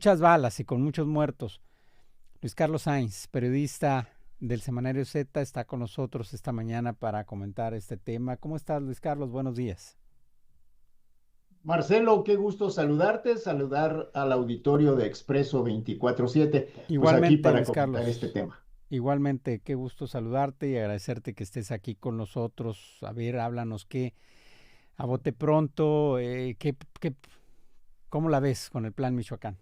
muchas balas y con muchos muertos. Luis Carlos Sainz, periodista del Semanario Z, está con nosotros esta mañana para comentar este tema. ¿Cómo estás, Luis Carlos? Buenos días. Marcelo, qué gusto saludarte, saludar al auditorio de Expreso 24/7, pues aquí Igualmente, para Luis comentar este Carlos. tema. Igualmente, qué gusto saludarte y agradecerte que estés aquí con nosotros. A ver, háblanos qué, a bote pronto, ¿cómo la ves con el Plan Michoacán?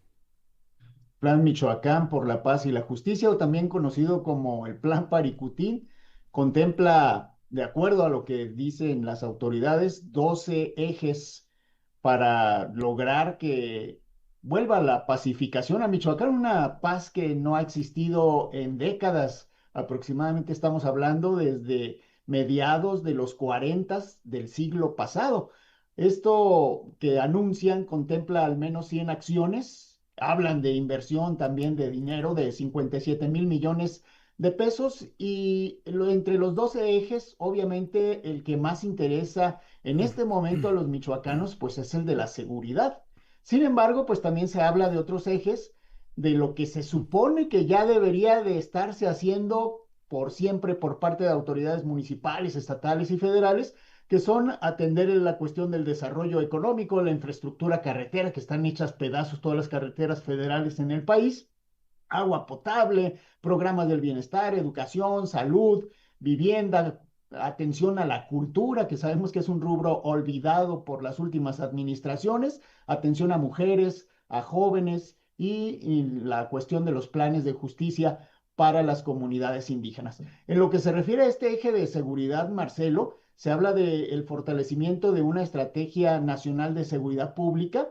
Plan Michoacán por la Paz y la Justicia, o también conocido como el Plan Paricutín, contempla, de acuerdo a lo que dicen las autoridades, 12 ejes para lograr que vuelva la pacificación a Michoacán, una paz que no ha existido en décadas. Aproximadamente estamos hablando desde mediados de los 40 del siglo pasado. Esto que anuncian contempla al menos 100 acciones, hablan de inversión también de dinero de 57,000 millones de pesos y entre los 12 ejes, obviamente el que más interesa en este momento a los michoacanos, pues es el de la seguridad. Sin embargo, pues también se habla de otros ejes, de lo que se supone que ya debería de estarse haciendo por siempre por parte de autoridades municipales, estatales y federales, que son atender la cuestión del desarrollo económico, la infraestructura carretera, que están hechas pedazos todas las carreteras federales en el país, agua potable, programas del bienestar, educación, salud, vivienda, atención a la cultura, que sabemos que es un rubro olvidado por las últimas administraciones, atención a mujeres, a jóvenes y la cuestión de los planes de justicia para las comunidades indígenas. En lo que se refiere a este eje de seguridad, Marcelo, se habla del fortalecimiento de una estrategia nacional de seguridad pública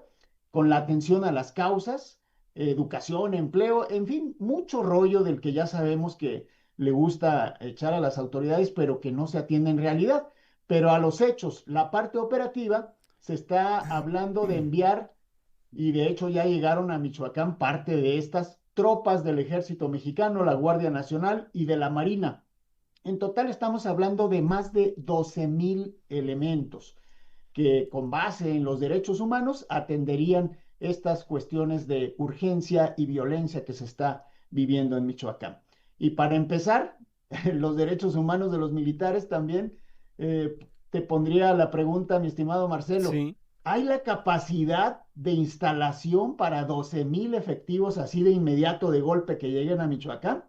con la atención a las causas, educación, empleo, en fin, mucho rollo del que ya sabemos que le gusta echar a las autoridades, pero que no se atiende en realidad. Pero a los hechos, la parte operativa, se está hablando de enviar, y de hecho ya llegaron a Michoacán parte de estas tropas del ejército mexicano, la Guardia Nacional y de la Marina. En total estamos hablando de más de 12,000 elementos que con base en los derechos humanos atenderían estas cuestiones de urgencia y violencia que se está viviendo en Michoacán. Y para empezar, los derechos humanos de los militares también, te pondría la pregunta, mi estimado Marcelo, Sí. ¿hay la capacidad de instalación para 12,000 efectivos así de inmediato, de golpe, que lleguen a Michoacán?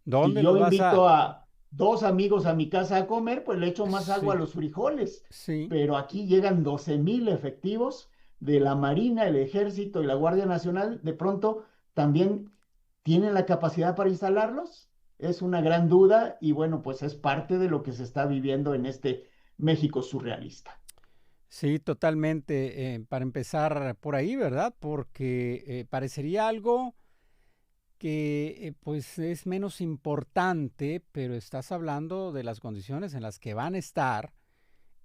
Si ¿Dónde yo los vas a...? invito a dos amigos a mi casa a comer, pues le echo más agua a Sí, los frijoles. sí. Pero aquí llegan 12,000 efectivos de la Marina, el Ejército y la Guardia Nacional. De pronto, ¿también tienen la capacidad para instalarlos? Es una gran duda y bueno, pues es parte de lo que se está viviendo en este México surrealista. Sí, totalmente. Para empezar por ahí, ¿verdad? Porque parecería algo que pues es menos importante, pero estás hablando de las condiciones en las que van a estar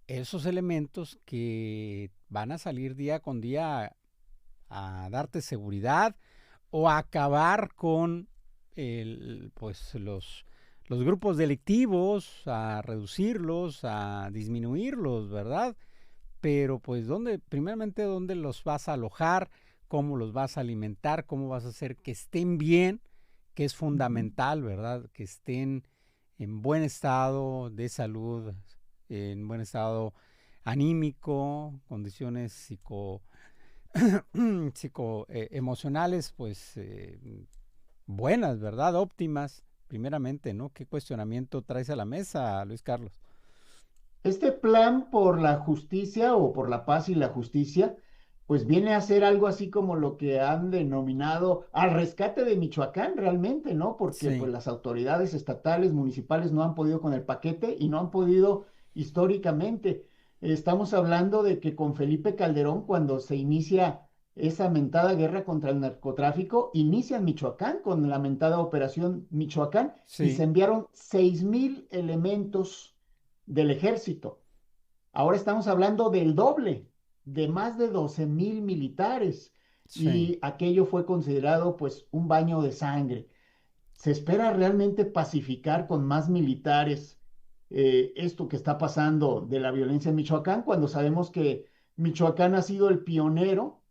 esos elementos que van a salir día con día a darte seguridad o a acabar con pues los grupos delictivos, a reducirlos, a disminuirlos, ¿verdad? Pero pues dónde, primeramente, dónde los vas a alojar, cómo los vas a alimentar, cómo vas a hacer que estén bien, que es Ujú. fundamental, ¿verdad? Que estén en buen estado de salud, en buen estado anímico, condiciones emocionales, pues buenas, ¿verdad? Óptimas, primeramente, ¿no? ¿Qué cuestionamiento traes a la mesa, Luis Carlos? Este plan por la justicia o por la paz y la justicia, pues viene a ser algo así como lo que han denominado al rescate de Michoacán realmente, ¿no? Porque pues Sí, las autoridades estatales, municipales no han podido con el paquete y no han podido históricamente. Estamos hablando de que con Felipe Calderón, cuando se inicia esa mentada guerra contra el narcotráfico, inicia en Michoacán con la mentada Operación Michoacán y se sí, enviaron 6,000 elementos del ejército. Ahora estamos hablando del doble, de más de 12,000 militares, sí. y aquello fue considerado pues un baño de sangre. ¿Se espera realmente pacificar con más militares esto que está pasando de la violencia en Michoacán, cuando sabemos que Michoacán ha sido el pionero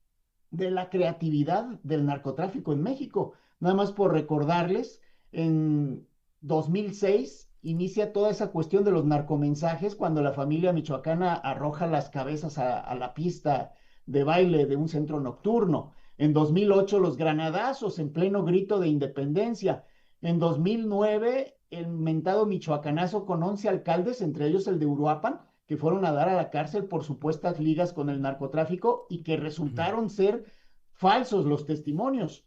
de la creatividad del narcotráfico en México. Nada más por recordarles, en 2006 inicia toda esa cuestión de los narcomensajes cuando la familia michoacana arroja las cabezas a la pista de baile de un centro nocturno. En 2008 los granadazos en pleno grito de independencia. En 2009 el mentado michoacanazo con 11 alcaldes, entre ellos el de Uruapan, que fueron a dar a la cárcel por supuestas ligas con el narcotráfico y que Ujú. resultaron ser falsos los testimonios.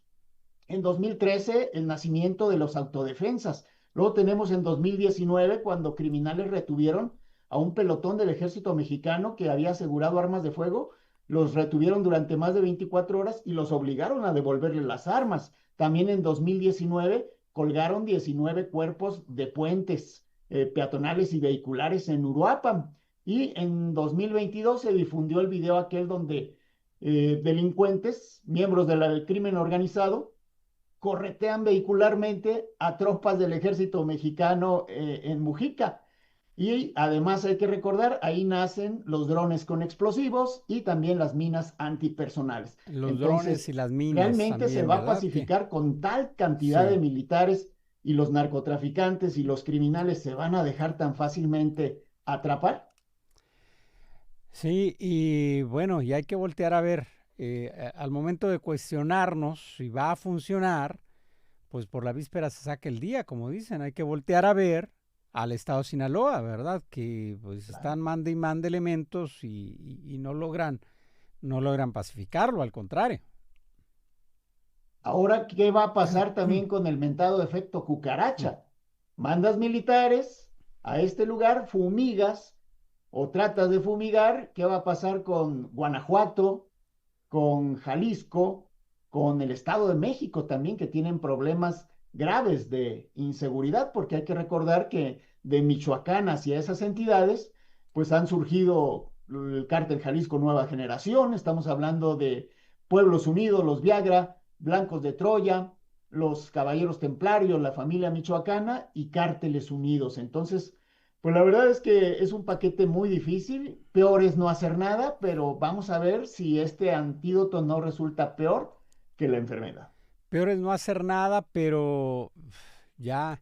En 2013, el nacimiento de los autodefensas. Luego tenemos en 2019, cuando criminales retuvieron a un pelotón del ejército mexicano que había asegurado armas de fuego, los retuvieron durante más de 24 horas y los obligaron a devolverle las armas. También en 2019 colgaron 19 cuerpos de puentes peatonales y vehiculares en Uruapan. Y en 2022 se difundió el video aquel donde delincuentes, miembros del crimen organizado, corretean vehicularmente a tropas del ejército mexicano en Mujica. Y además hay que recordar, ahí nacen los drones con explosivos y también las minas antipersonales. Los drones Entonces, y las minas realmente se también, va a ¿verdad? Que pacificar con tal cantidad de sí. militares y los narcotraficantes y los criminales se van a dejar tan fácilmente atrapar. Sí, y bueno, y hay que voltear a ver, al momento de cuestionarnos si va a funcionar, pues por la víspera se saca el día, como dicen, hay que voltear a ver al estado de Sinaloa, ¿verdad? Que pues Claro. están mande y mande elementos y no logran pacificarlo, al contrario. Ahora, ¿qué va a pasar también con el mentado efecto cucaracha? Mandas militares a este lugar, fumigas o tratas de fumigar, ¿qué va a pasar con Guanajuato, con Jalisco, con el Estado de México también, que tienen problemas graves de inseguridad? Porque hay que recordar que de Michoacán hacia esas entidades, pues han surgido el cártel Jalisco Nueva Generación, estamos hablando de Pueblos Unidos, los Viagra, Blancos de Troya, los Caballeros Templarios, la familia michoacana y Cárteles Unidos. Entonces, pues la verdad es que es un paquete muy difícil. Peor es no hacer nada, pero vamos a ver si este antídoto no resulta peor que la enfermedad. Peor es no hacer nada, pero ya,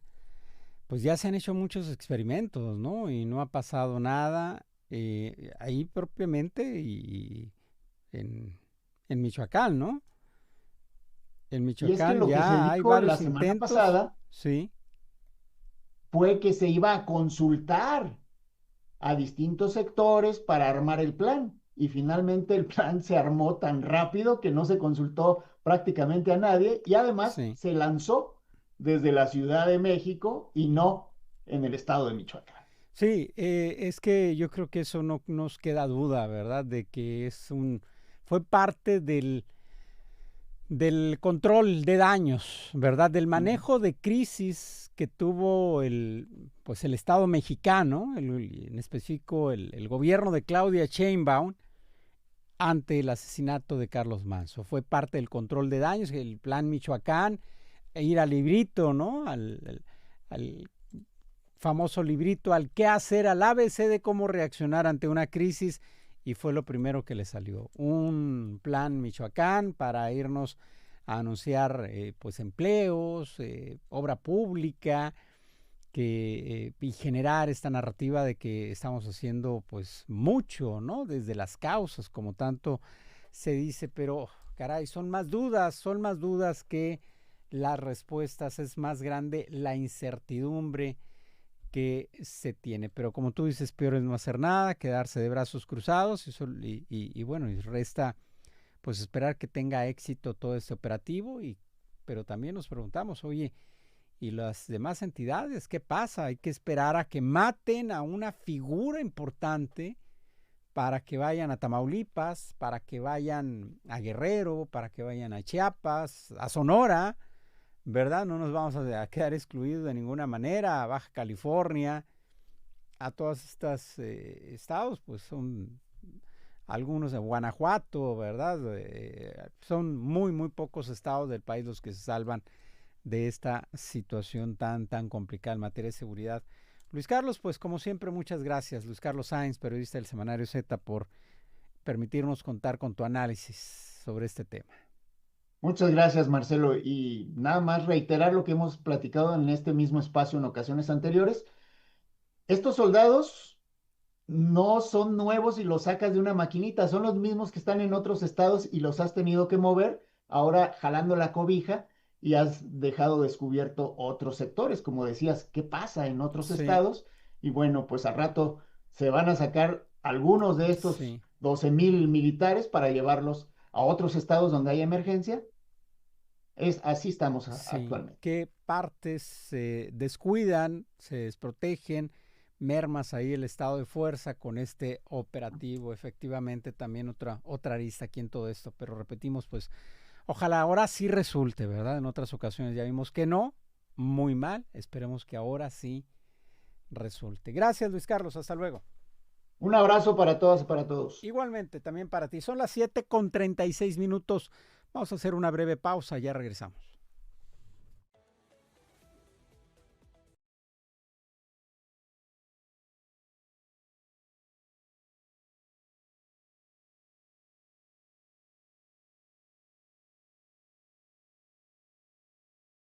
pues ya se han hecho muchos experimentos, ¿no? Y no ha pasado nada ahí propiamente y en, en Michoacán, ¿no? En Y es que Michoacán lo que se ya hay dijo la varios semana intentos, pasada sí, fue que se iba a consultar a distintos sectores para armar el plan. Y finalmente el plan se armó tan rápido que no se consultó prácticamente a nadie y además sí. se lanzó desde la Ciudad de México y no en el estado de Michoacán. Sí, es que yo creo que eso no nos queda duda, ¿verdad? De que fue parte del control de daños, ¿verdad? Del manejo de crisis que tuvo pues el Estado mexicano, en específico el gobierno de Claudia Sheinbaum, ante el asesinato de Carlos Manso. Fue parte del control de daños, el plan Michoacán, ir al librito, ¿no? Al famoso librito, al qué hacer, al ABC de cómo reaccionar ante una crisis, y fue lo primero que le salió. Un plan Michoacán para irnos a anunciar pues empleos, obra pública, y generar esta narrativa de que estamos haciendo pues mucho, ¿no? Desde las causas, como tanto se dice, pero caray, son más dudas que las respuestas, es más grande la incertidumbre que se tiene. Pero como tú dices, peor es no hacer nada, quedarse de brazos cruzados y bueno, y resta pues esperar que tenga éxito todo este operativo, pero también nos preguntamos, oye, ¿y las demás entidades qué pasa? Hay que esperar a que maten a una figura importante para que vayan a Tamaulipas, para que vayan a Guerrero, para que vayan a Chiapas, a Sonora, ¿verdad? No nos vamos a quedar excluidos de ninguna manera, a Baja California, a todos estos estados, pues son algunos de Guanajuato, ¿verdad? Son muy, muy pocos estados del país los que se salvan de esta situación tan complicada en materia de seguridad. Luis Carlos, pues como siempre, muchas gracias. Luis Carlos Sainz, periodista del Semanario Z, por permitirnos contar con tu análisis. sobre este tema. Muchas gracias, Marcelo. Y nada más reiterar lo que hemos platicado en este mismo espacio en ocasiones anteriores. Estos soldados no son nuevos y los sacas de una maquinita, son los mismos que están en otros estados y los has tenido que mover, ahora jalando la cobija y has dejado descubierto otros sectores, como decías, ¿qué pasa en otros Sí, estados? Y bueno, pues al rato se van a sacar algunos de estos sí, 12,000 militares para llevarlos a otros estados donde hay emergencia. Así estamos sí. actualmente. ¿Qué partes se descuidan, se desprotegen? Mermas ahí el estado de fuerza con este operativo, efectivamente también otra arista aquí en todo esto, pero repetimos, pues ojalá ahora sí resulte, ¿verdad? En otras ocasiones ya vimos que no, muy mal, esperemos que ahora sí resulte. Gracias, Luis Carlos, hasta luego. Un abrazo para todas y para todos. Igualmente, también para ti. Son las 7:36. Vamos a hacer una breve pausa, ya regresamos.